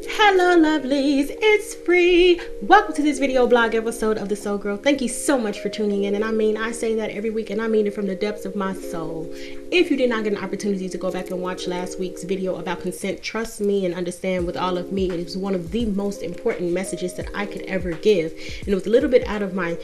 Hello lovelies, it's free. Welcome to this video blog episode of The Soul Girl. Thank you so much for tuning in, and I say that every week, and I mean it from the depths of my soul. If you did not get an opportunity to go back and watch last week's video about consent, trust me and understand with all of me, it was one of the most important messages that I could ever give, and it was a little bit out of my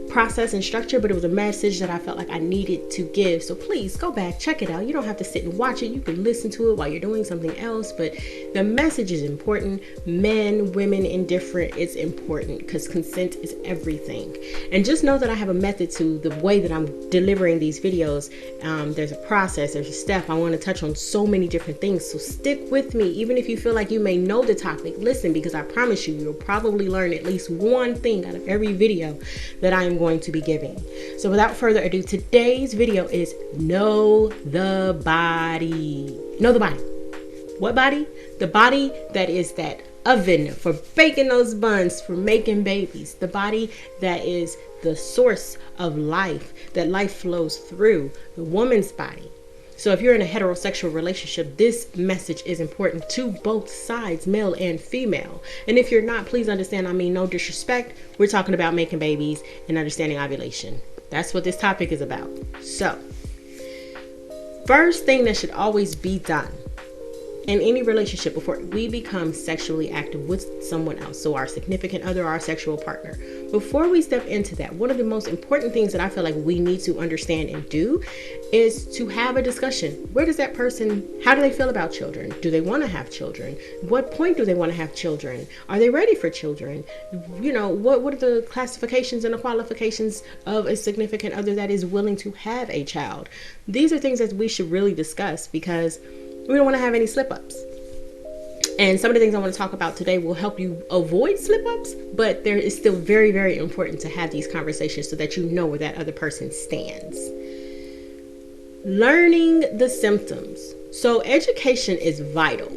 process and structure, but it was a message that I felt like I needed to give. So please go back, check it out. You don't have to sit and watch it. You can listen to it while you're doing something else, but the message is important. Men, women, indifferent, it's important because consent is everything. And just know that I have a method to the way that I'm delivering these videos. There's a process, there's a step. I want to touch on so many different things, so stick with me. Even if you feel like you may know the topic, listen, because I promise you'll probably learn at least one thing out of every video that I am going to be giving. So without further ado, today's video is know the body. Know the body. What body? The body that is that oven for baking those buns, for making babies. The body that is the source of life, that life flows through. The woman's body. So if you're in a heterosexual relationship, this message is important to both sides, male and female. And if you're not, please understand, I mean no disrespect. We're talking about making babies and understanding ovulation. That's what this topic is about. So, first thing that should always be done in any relationship before we become sexually active with someone else, so our significant other, our sexual partner, before we step into that, one of the most important things that I feel like we need to understand and do is to have a discussion. Where does that person, how do they feel about children? Do they want to have children? What point do they want to have children? Are they ready for children? You know, what are the classifications and the qualifications of a significant other that is willing to have a child? These are things that we should really discuss because we don't want to have any slip-ups. And some of the things I want to talk about today will help you avoid slip-ups, but there is still very, very important to have these conversations so that you know where that other person stands. Learning the symptoms. So education is vital.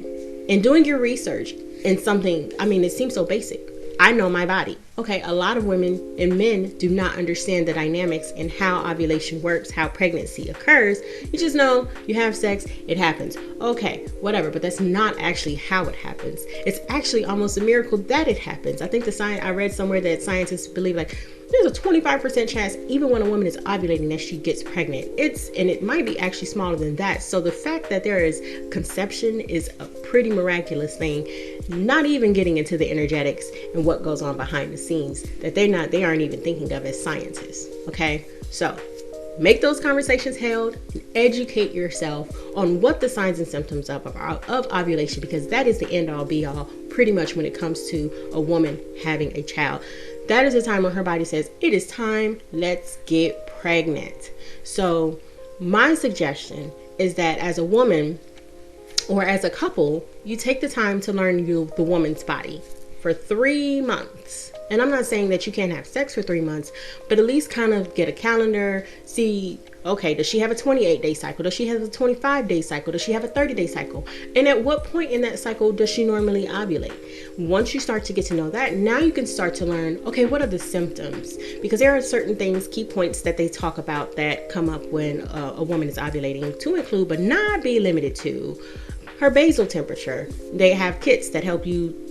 And doing your research in something, I mean, it seems so basic. I know my body. Okay, a lot of women and men do not understand the dynamics and how ovulation works, how pregnancy occurs. You just know you have sex, it happens. Okay, whatever, but that's not actually how it happens. It's actually almost a miracle that it happens. I think I read somewhere that scientists believe like there's a 25% chance even when a woman is ovulating that she gets pregnant. And it might be actually smaller than that. So the fact that there is conception is a pretty miraculous thing, not even getting into the energetics and what goes on behind the scenes that they aren't even thinking of as scientists. Okay, so make those conversations held and educate yourself on what the signs and symptoms of ovulation, because that is the end all be all pretty much when it comes to a woman having a child. That is the time when her body says, it is time, let's get pregnant. So my suggestion is that as a woman or as a couple, you take the time to learn the woman's body for 3 months. And I'm not saying that you can't have sex for 3 months, but at least kind of get a calendar, see, okay, does she have a 28-day cycle? Does she have a 25-day cycle? Does she have a 30-day cycle? And at what point in that cycle does she normally ovulate? Once you start to get to know that, now you can start to learn, okay, what are the symptoms? Because there are certain things, key points that they talk about that come up when a woman is ovulating, to include, but not be limited to, her basal temperature. They have kits that help you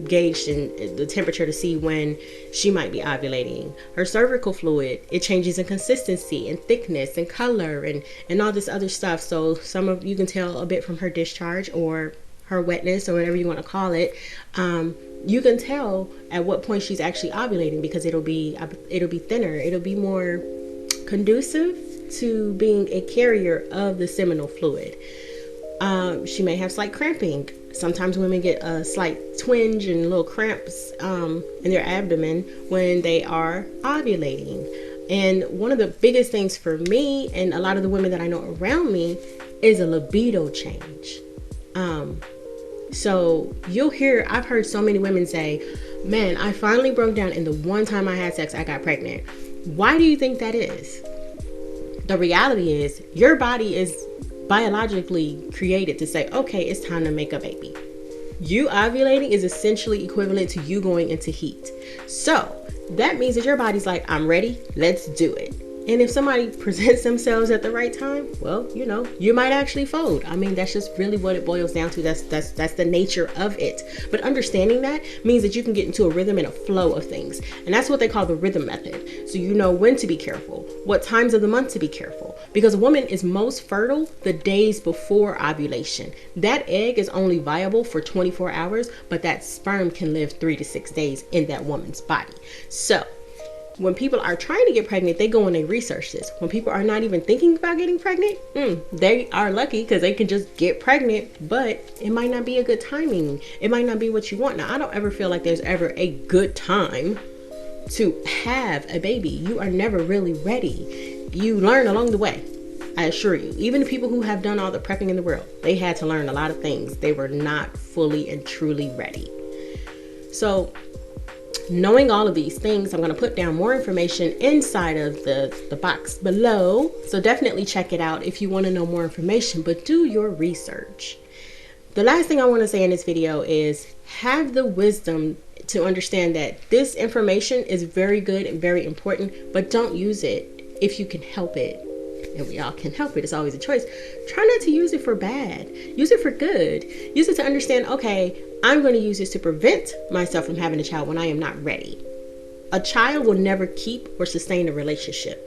gauge the temperature to see when she might be ovulating. Her cervical fluid, it changes in consistency and thickness and color and all this other stuff. So some of you can tell a bit from her discharge or her wetness or whatever you want to call it. You can tell at what point she's actually ovulating because it'll be thinner. It'll be more conducive to being a carrier of the seminal fluid. She may have slight cramping. Sometimes women get a slight twinge and little cramps in their abdomen when they are ovulating. And one of the biggest things for me and a lot of the women that I know around me is a libido change. So I've heard so many women say, man, I finally broke down and the one time I had sex, I got pregnant. Why do you think that is? The reality is your body is biologically created to say, okay, it's time to make a baby. You ovulating is essentially equivalent to you going into heat. So that means that your body's like, I'm ready, let's do it. And if somebody presents themselves at the right time, well, you know, you might actually fold. I mean, that's just really what it boils down to. That's the nature of it. But understanding that means that you can get into a rhythm and a flow of things. And that's what they call the rhythm method. So you know when to be careful, what times of the month to be careful. Because a woman is most fertile the days before ovulation. That egg is only viable for 24 hours, but that sperm can live 3 to 6 days in that woman's body. So when people are trying to get pregnant, they go and they research this. When people are not even thinking about getting pregnant, they are lucky because they can just get pregnant, but it might not be a good timing. It might not be what you want. Now, I don't ever feel like there's ever a good time to have a baby. You are never really ready. You learn along the way. I assure you, even the people who have done all the prepping in the world, they had to learn a lot of things. They were not fully and truly ready. So knowing all of these things, I'm going to put down more information inside of the box below. So definitely check it out if you want to know more information, but do your research. The last thing I want to say in this video is have the wisdom to understand that this information is very good and very important, but don't use it if you can help it. And we all can help it. It's always a choice. Try not to use it for bad. Use it for good. Use it to understand, okay, I'm going to use this to prevent myself from having a child when I am not ready. A child will never keep or sustain a relationship.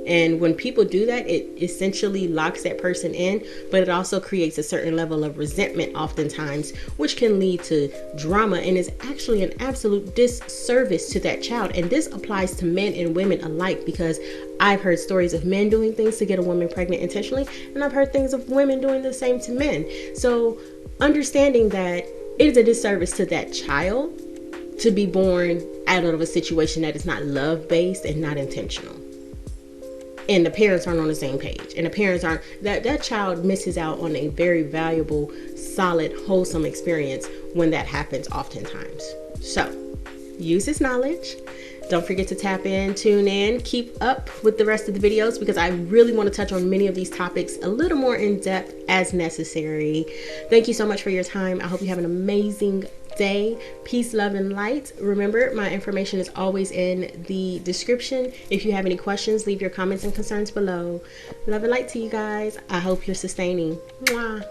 And when people do that, it essentially locks that person in, but it also creates a certain level of resentment oftentimes, which can lead to drama and is actually an absolute disservice to that child. And this applies to men and women alike, because I've heard stories of men doing things to get a woman pregnant intentionally, and I've heard things of women doing the same to men. So understanding that it is a disservice to that child to be born out of a situation that is not love-based and not intentional. And the parents aren't on the same page, and the parents aren't, that child misses out on a very valuable, solid, wholesome experience when that happens oftentimes. So use this knowledge. Don't forget to tap in, tune in, keep up with the rest of the videos, because I really want to touch on many of these topics a little more in depth as necessary. Thank you so much for your time. I hope you have an amazing day. Peace, love, and light. Remember, my information is always in the description. If you have any questions, leave your comments and concerns below. Love and light to you guys. I hope you're sustaining. Mwah.